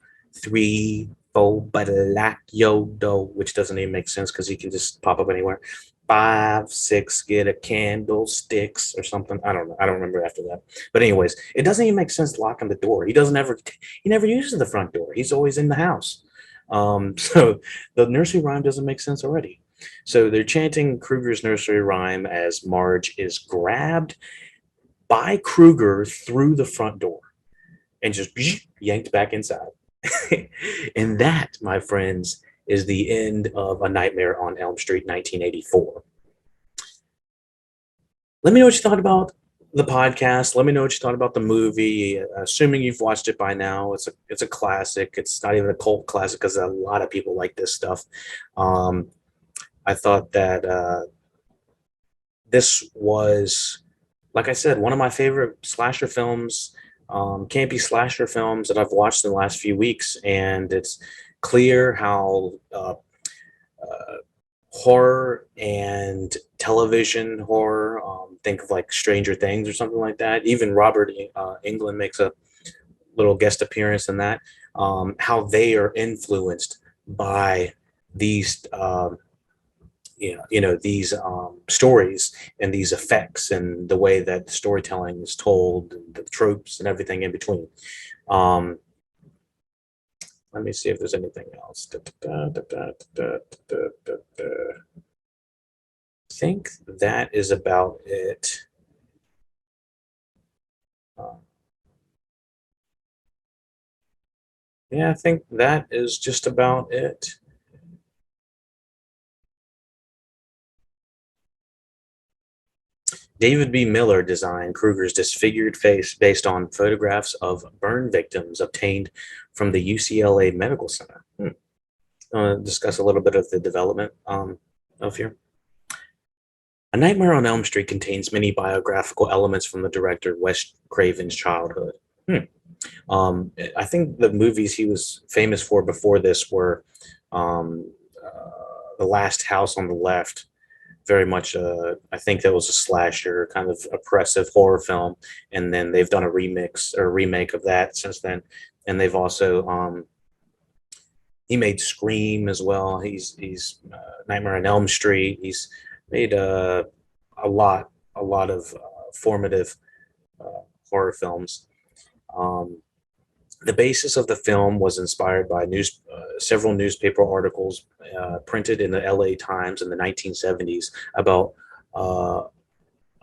3, Four black Yodo, which doesn't even make sense because he can just pop up anywhere. Five, six, get a candlesticks or something. I don't know. I don't remember after that. But anyways, it doesn't even make sense locking the door. He never uses the front door. He's always in the house. So the nursery rhyme doesn't make sense already. So they're chanting Kruger's nursery rhyme as Marge is grabbed by Kruger through the front door and just yanked back inside. And that, my friends, is the end of A Nightmare on Elm Street 1984. Let me know what you thought about the podcast. Let me know what you thought about the movie. Assuming you've watched it by now, it's a classic. It's not even a cult classic because a lot of people like this stuff. Um, I thought that this was, like I said, one of my favorite slasher films, campy slasher films that I've watched in the last few weeks, and it's clear how horror and television horror, think of like Stranger Things or something like that. Even Robert England makes a little guest appearance in that. How they are influenced by these these stories and these effects and the way that storytelling is told and the tropes and everything in between. um Let me see if there's anything else. I think that is about it. uh, yeah, I think that is just about it. David B. Miller designed Kruger's disfigured face based on photographs of burn victims obtained from the UCLA Medical Center. Discuss a little bit of the development of here. A Nightmare on Elm Street contains many biographical elements from the director Wes Craven's childhood. Hmm. I think the movies he was famous for before this were um, The Last House on the Left. Very much, I think that was a slasher, kind of oppressive horror film, and then they've done a remix or remake of that since then. And they've also he made Scream as well. He's Nightmare on Elm Street. He's made a lot of formative horror films. Um, the basis of the film was inspired by several newspaper articles printed in the LA Times in the 1970s about uh,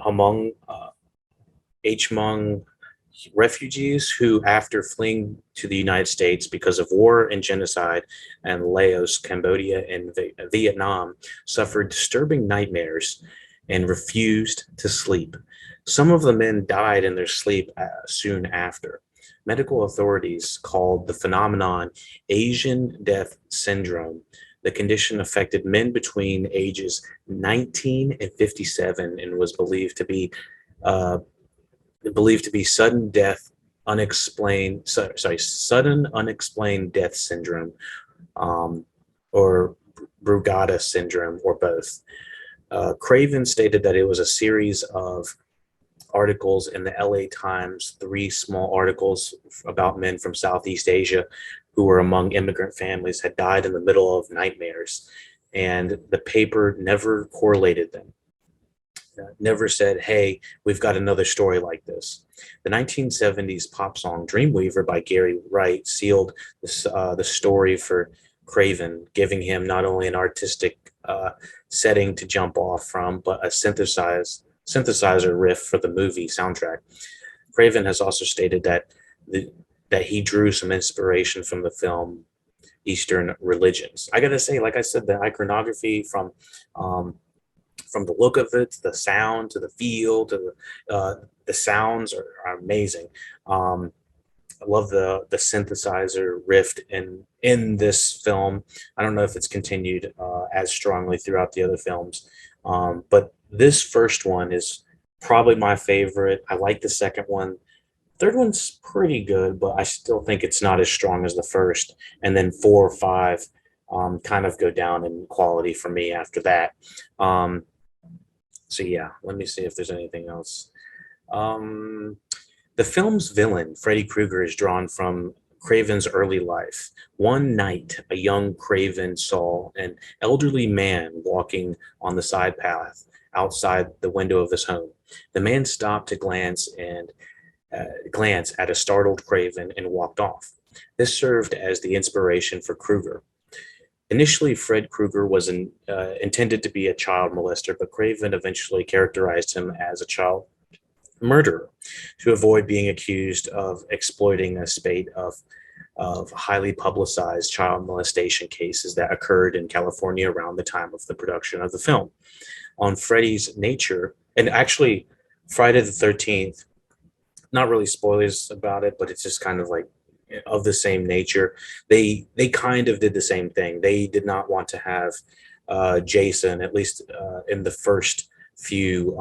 among Hmong refugees who, after fleeing to the United States because of war and genocide in Laos, Cambodia, and Vietnam, suffered disturbing nightmares and refused to sleep. Some of the men died in their sleep soon after. Medical authorities called the phenomenon Asian death syndrome. The condition affected men between ages 19 and 57 and was uh, believed to be sudden death, sudden unexplained death syndrome, um, or Brugada syndrome, or both. Craven stated that it was a series of articles in the LA Times, three small articles about men from Southeast Asia who were among immigrant families had died in the middle of nightmares, and the paper never correlated them. Never said, hey, we've got another story like this. The 1970s pop song Dreamweaver by Gary Wright sealed the story for Craven, giving him not only an artistic setting to jump off from, but a synthesizer riff for the movie soundtrack. Craven has also stated that he drew some inspiration from the film Eastern religions. I gotta say, like I said, the iconography um, from the look of it, to the sound, to the feel, to the sounds are amazing. Um, I love the synthesizer riff in this film. I don't know if it's continued as strongly throughout the other films, but this first one is probably my favorite. I like the second one. Third one's pretty good, but I still think it's not as strong as the first. And then four or five kind of go down in quality for me after that. Um, so yeah, let me see if there's anything else. Um, the film's villain, Freddy Krueger, is drawn from Craven's early life. One night, a young Craven saw an elderly man walking on the side path outside the window of his home. The man stopped to glance at a startled Craven and walked off. This served as the inspiration for Krueger. Initially, Fred Krueger was intended to be a child molester, but Craven eventually characterized him as a child murderer to avoid being accused of exploiting a spate of highly publicized child molestation cases that occurred in California around the time of the production of the film. On Freddy's nature, and actually, Friday the 13th, not really spoilers about it, but it's just kind of like of the same nature. They kind of did the same thing. They did not want to have Jason, at least in the first few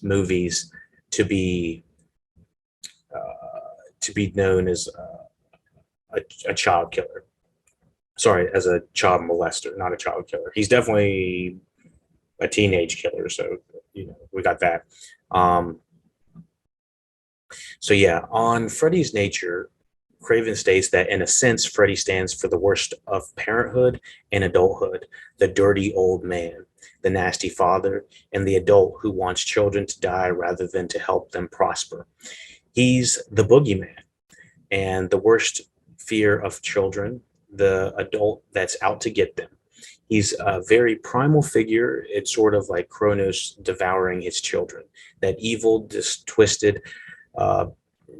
movies, to be known as a child killer. Sorry, as a child molester, not a child killer. He's definitely a teenage killer, so we got that. Um, so yeah, on Freddy's nature, Craven states that in a sense, Freddy stands for the worst of parenthood and adulthood, the dirty old man, the nasty father, and the adult who wants children to die rather than to help them prosper. He's the boogeyman and the worst fear of children, the adult that's out to get them. He's a very primal figure. It's sort of like Kronos devouring his children, that evil, just twisted, uh,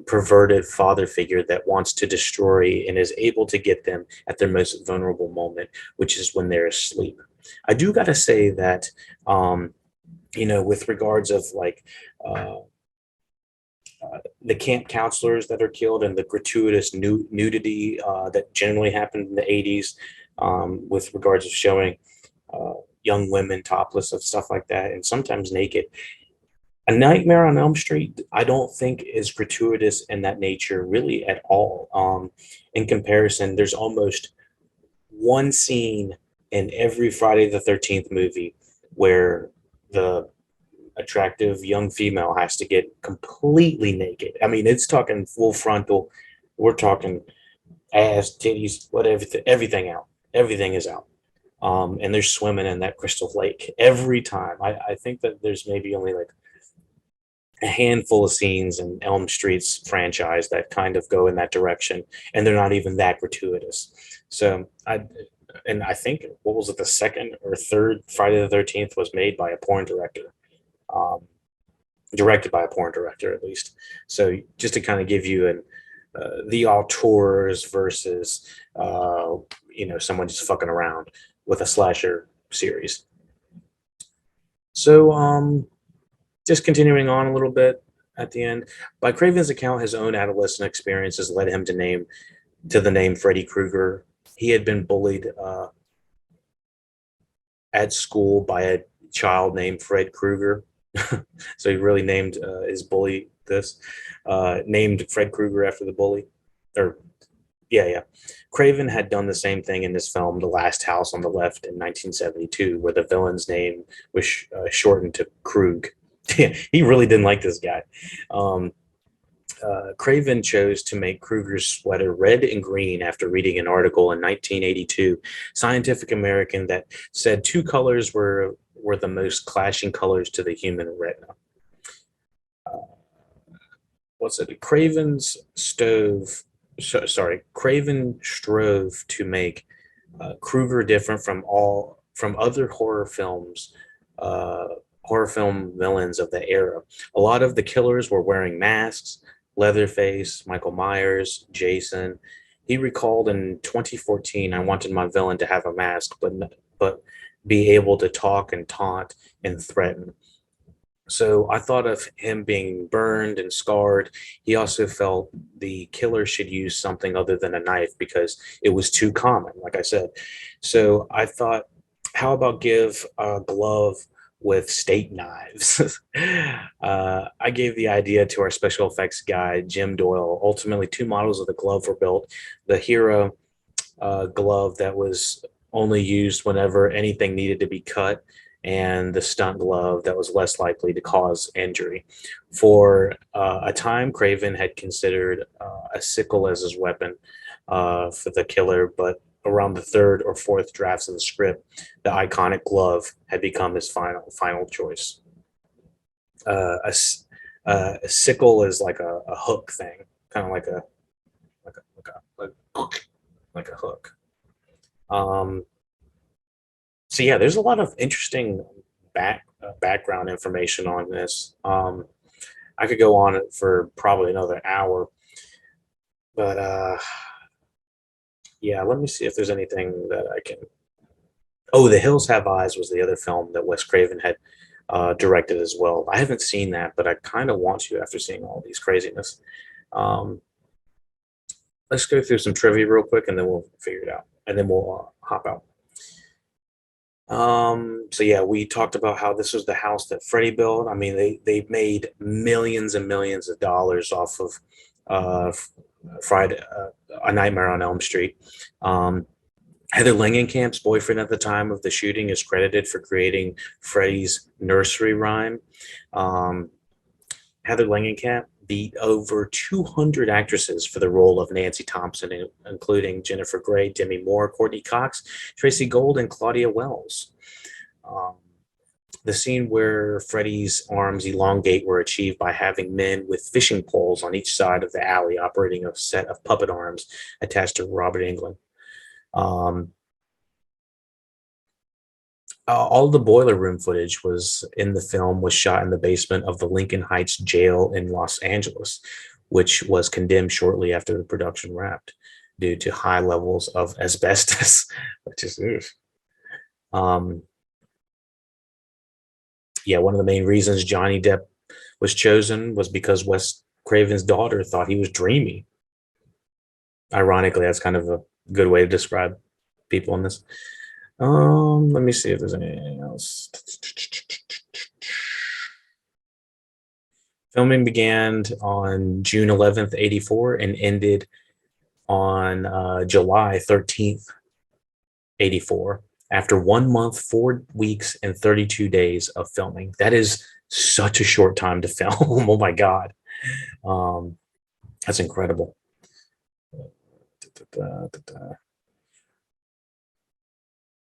perverted father figure that wants to destroy and is able to get them at their most vulnerable moment, which is when they're asleep. I do got to say that, with regards of like, uh, the camp counselors that are killed and the gratuitous nudity that generally happened in the 80s, with regards of showing uh, young women topless of stuff like that and sometimes naked. A Nightmare on Elm Street, I don't think is gratuitous in that nature really at all. In comparison, there's almost one scene in every Friday the 13th movie where the attractive young female has to get completely naked. I mean, it's talking full frontal. We're talking ass, titties, whatever, everything out. Everything is out. And they're swimming in that crystal lake every time. I think that there's maybe only like a handful of scenes in Elm Street's franchise that kind of go in that direction, and they're not even that gratuitous. So I think what was it, the second or third Friday the 13th was made by a porn director, um, directed by a porn director at least. So just to kind of give you the auteurs versus someone just fucking around with a slasher series. So just continuing on a little bit at the end, by Craven's account, his own adolescent experiences led him to the name Freddy Krueger. He had been bullied at school by a child named Fred Krueger. So he really named his bully this, named Fred Krueger after the bully. Or, yeah, yeah. Craven had done the same thing in this film, The Last House on the Left in 1972, where the villain's name was shortened to Krug. He really didn't like this guy. Um, Craven chose to make Kruger's sweater red and green after reading an article in 1982, Scientific American, that said two colors were the most clashing colors to the human retina. What's it? Craven strove to make Kruger different from other horror film villains of the era. A lot of the killers were wearing masks. Leatherface, Michael Myers, Jason. He recalled in 2014, "I wanted my villain to have a mask, but be able to talk and taunt and threaten." So I thought of him being burned and scarred. He also felt the killer should use something other than a knife because it was too common, like I said. So I thought, how about give a glove with steak knives? I gave the idea to our special effects guy, Jim Doyle. Ultimately, two models of the glove were built. The Hero glove that was only used whenever anything needed to be cut, and the stunt glove that was less likely to cause injury. For a time, Craven had considered a sickle as his weapon for the killer, but around the third or fourth drafts of the script, the iconic glove had become his final choice. Uh, a, a sickle is like a hook thing, kind of like a hook. Um, so yeah, there's a lot of interesting background information on this. I could go on it for probably another hour, but yeah, let me see if there's anything that I can. Oh, The Hills Have Eyes was the other film that Wes Craven had directed as well. I haven't seen that, but I kind of want to after seeing all these craziness. Um, let's go through some trivia real quick, and then we'll figure it out, and then we'll hop out. So yeah, we talked about how this was the house that Freddie built. I mean, they made millions and millions of dollars off of uh, Friday, A Nightmare on Elm Street. Um, Heather Langenkamp's boyfriend at the time of the shooting is credited for creating Freddie's nursery rhyme. Um, Heather Langenkamp beat over 200 actresses for the role of Nancy Thompson, including Jennifer Grey, Demi Moore, Courtney Cox, Tracy Gold, and Claudia Wells. Um, the scene where Freddie's arms elongate were achieved by having men with fishing poles on each side of the alley operating a set of puppet arms attached to Robert Englund. Um, all the boiler room footage was in the film was shot in the basement of the Lincoln Heights jail in Los Angeles, which was condemned shortly after the production wrapped due to high levels of asbestos, which is um, yeah, one of the main reasons Johnny Depp was chosen was because Wes Craven's daughter thought he was dreamy. Ironically, that's kind of a good way to describe people in this. Let me see if there's anything else. Filming began on June 11th, 84, and ended on July 13th, 84, after 1 month, 4 weeks, and 32 days of filming. That is such a short time to film. Oh my God. Um, that's incredible.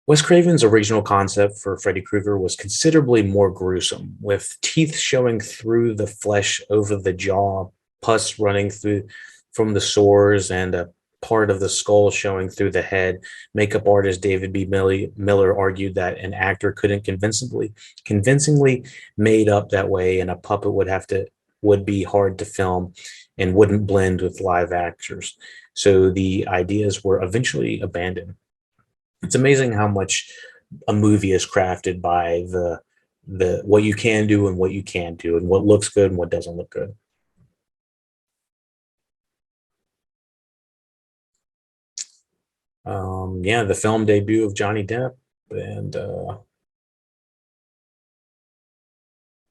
Wes Craven's original concept for Freddy Krueger was considerably more gruesome, with teeth showing through the flesh over the jaw, pus running through from the sores, and a part of the skull showing through the head. Makeup artist David B. Miller argued that an actor couldn't convincingly made up that way, and a puppet would be hard to film and wouldn't blend with live actors. So the ideas were eventually abandoned. It's amazing how much a movie is crafted by the what you can do and what you can't do, and what looks good and what doesn't look good. Yeah, the film debut of Johnny Depp, and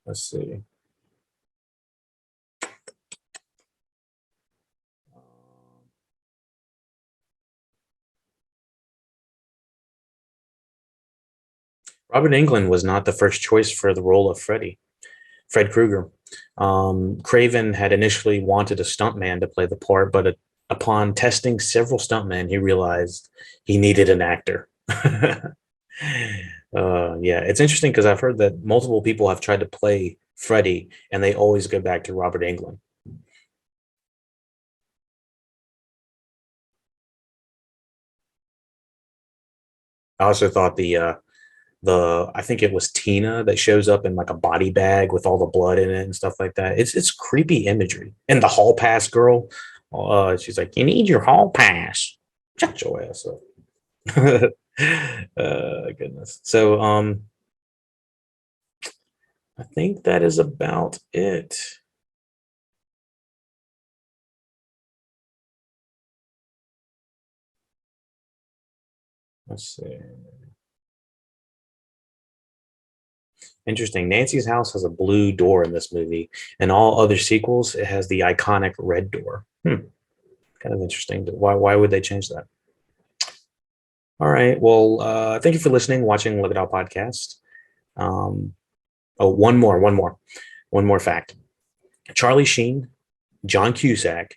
let's see. Robert Englund was not the first choice for the role of Fred Krueger. Craven had initially wanted a stuntman to play the part, but upon testing several stuntmen, he realized he needed an actor. Yeah, it's interesting because I've heard that multiple people have tried to play Freddy, and they always go back to Robert Englund. I also thought the I think it was Tina that shows up in like a body bag with all the blood in it and stuff like that. It's creepy imagery. And the hall pass girl, she's like, "You need your hall pass. Shut your ass up." Goodness. So I think that is about it. Let's see. Interesting. Nancy's house has a blue door in this movie, and all other sequels, it has the iconic red door. Kind of interesting. Why would they change that? All right. Well, thank you for listening, watching Live It Out podcast. Um, oh, one more fact. Charlie Sheen, John Cusack,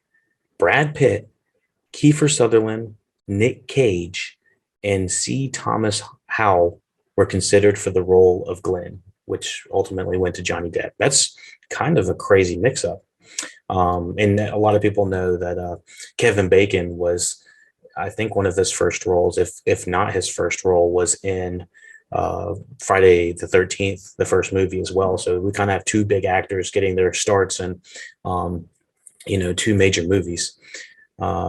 Brad Pitt, Kiefer Sutherland, Nick Cage, and C. Thomas Howell were considered for the role of Glenn, which ultimately went to Johnny Depp. That's kind of a crazy mix-up. And a lot of people know that Kevin Bacon was, I think, one of his first roles, if not his first role, was in Friday the 13th, the first movie as well. So we kind of have two big actors getting their starts in, two major movies,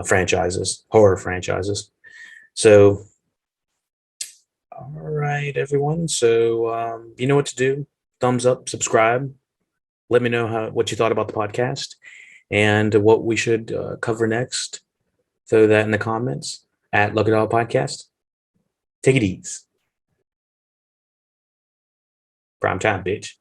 franchises, horror franchises. So, all right, everyone. So you know what to do. Thumbs up, subscribe. Let me know what you thought about the podcast and what we should cover next. Throw that in the comments at LuckyDog Podcast. Take it easy. Prime time, bitch.